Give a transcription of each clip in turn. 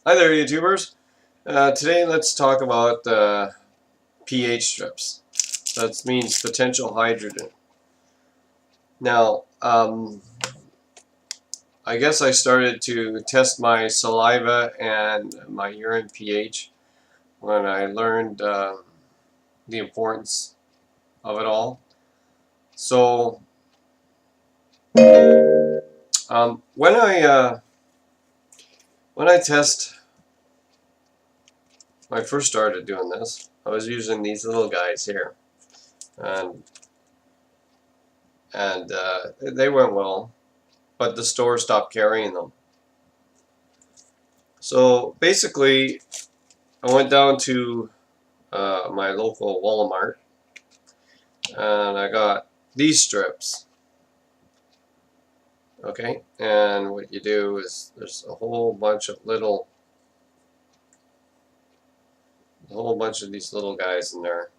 Hi there, YouTubers. Today, let's talk about pH strips. That means potential hydrogen. Now, I guess I started to test my saliva and my urine pH when I learned the importance of it all. So, when I test, when I first started doing this, I was using these little guys here, and they went well, but the store stopped carrying them. So basically, I went down to my local Walmart and I got these strips. Okay, and what you do is there's a whole bunch of these little guys in there.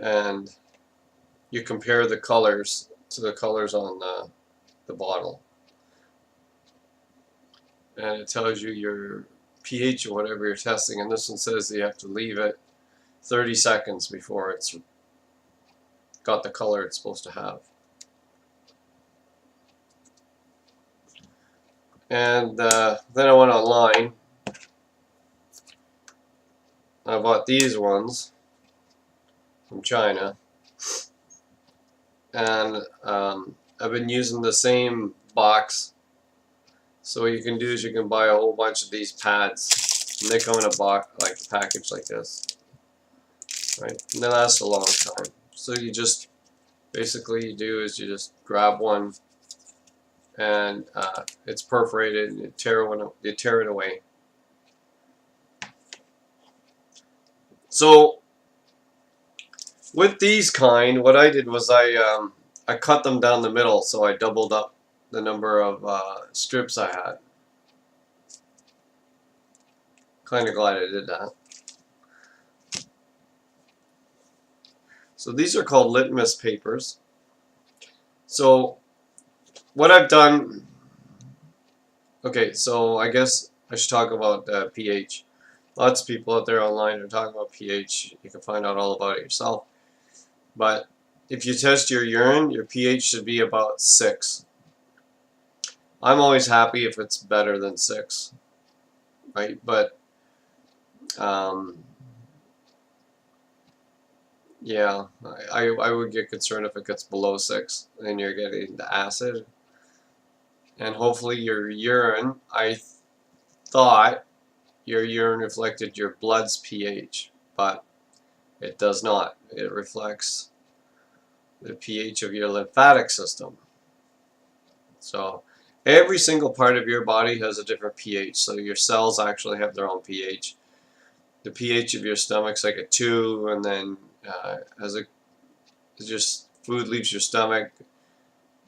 And you compare the colors to the colors on the bottle. And it tells you your pH or whatever you're testing. And this one says that you have to leave it 30 seconds before it's got the color it's supposed to have. And then I went online. I bought these ones from China. And I've been using the same box. So what you can do is you can buy a whole bunch of these pads, and they come in a box, like a package like this, right? And they last a long time. So you just basically you just grab one, and it's perforated, and you tear it away. So with these kind, what I did was I cut them down the middle, so I doubled up the number of strips I had. Kind of glad I did that. So these are called litmus papers. So what I've done, okay, so I guess I should talk about pH. Lots of people out there online are talking about pH. You can find out all about it yourself. But if you test your urine, your pH should be about 6. I'm always happy if it's better than 6, right? But yeah, I would get concerned if it gets below 6 and you're getting the acid. And hopefully your urine, I thought your urine reflected your blood's pH, but it does not. It reflects the pH of your lymphatic system. So every single part of your body has a different pH. So your cells actually have their own pH. The pH of your stomach's like a 2, and then as just food leaves your stomach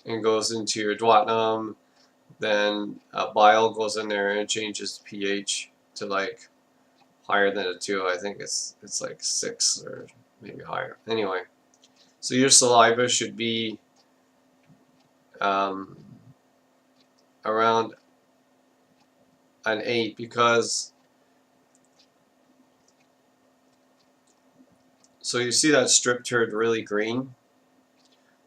and goes into your duodenum, then bile goes in there and it changes the pH to like higher than a 2. I think it's like 6 or maybe higher. Anyway, so your saliva should be around an 8, because so you see that strip turned really green.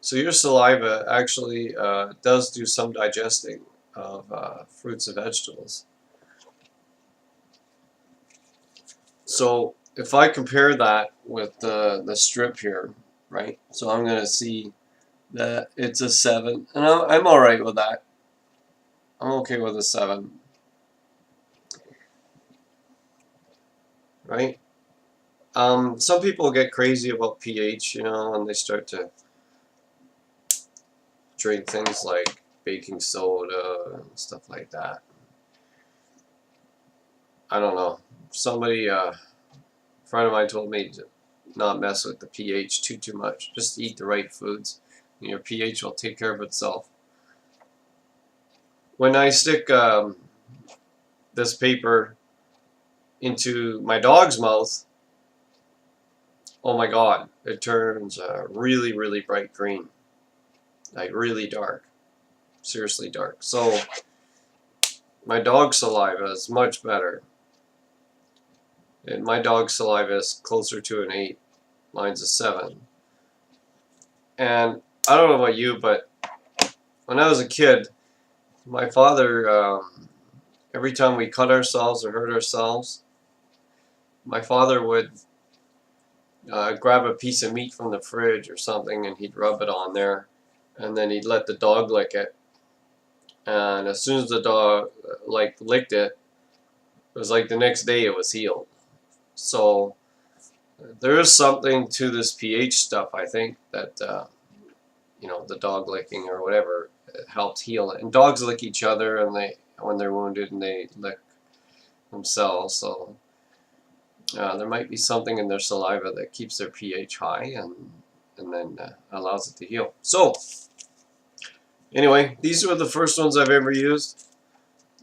So your saliva actually does do some digesting of fruits and vegetables. So if I compare that with the strip here, right? So I'm going to see that it's a 7, and I'm all right with that. I'm okay with a 7, right? Some people get crazy about pH, you know, and they start to drink things like baking soda and stuff like that. I don't know. Somebody, a friend of mine told me to not mess with the pH too much. Just eat the right foods, and your pH will take care of itself. When I stick this paper into my dog's mouth, oh my God, it turns really, really bright green. like really dark, seriously dark. So my dog's saliva is much better. And my dog's saliva is closer to an 8. Mine's a 7. And I don't know about you, but when I was a kid, my father, every time we cut ourselves or hurt ourselves, my father would grab a piece of meat from the fridge or something and he'd rub it on there, and then he'd let the dog lick it. And as soon as the dog licked it, it was like the next day it was healed. So there is something to this pH stuff, I think, that the dog licking or whatever helped heal it. And dogs lick each other, and when they're wounded, and they lick themselves. So there might be something in their saliva that keeps their pH high, and then allows it to heal. So anyway, these were the first ones I've ever used.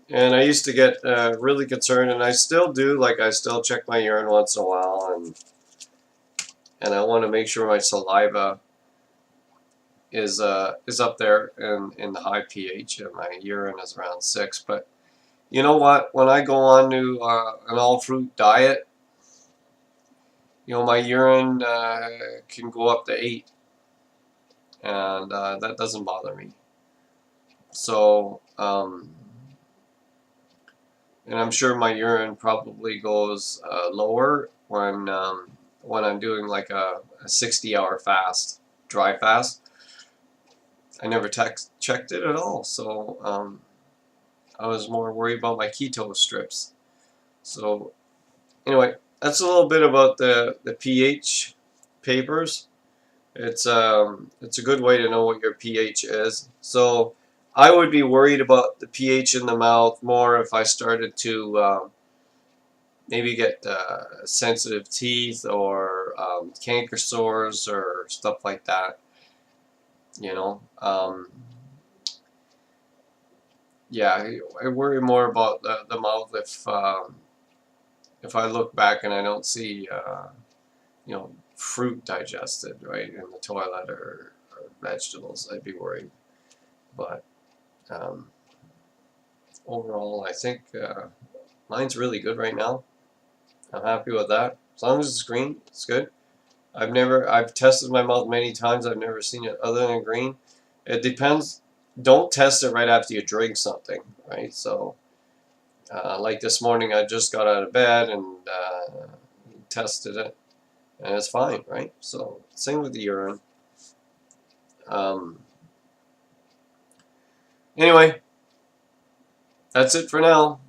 And I used to get really concerned, and I still do. Like, I still check my urine once in a while, and I want to make sure my saliva is up there in the high pH, and my urine is around 6. But you know what? When I go on to an all-fruit diet, my urine can go up to 8, and that doesn't bother me. So, and I'm sure my urine probably goes lower when I'm doing like a 60-hour fast, dry fast. I never checked it at all, so I was more worried about my keto strips. So anyway, that's a little bit about the pH papers. It's a good way to know what your pH is. So I would be worried about the pH in the mouth more if I started to maybe get sensitive teeth or canker sores or stuff like that. Yeah, I worry more about the mouth if I look back and I don't see fruit digested right in the toilet or vegetables. I'd be worried. But overall, I think mine's really good right now. I'm happy with that. As long as it's green, it's good. I've tested my mouth many times. I've never seen it other than green. It depends. Don't test it right after you drink something, right? So, like this morning, I just got out of bed and tested it, and it's fine, right? So, same with the urine. Anyway, that's it for now.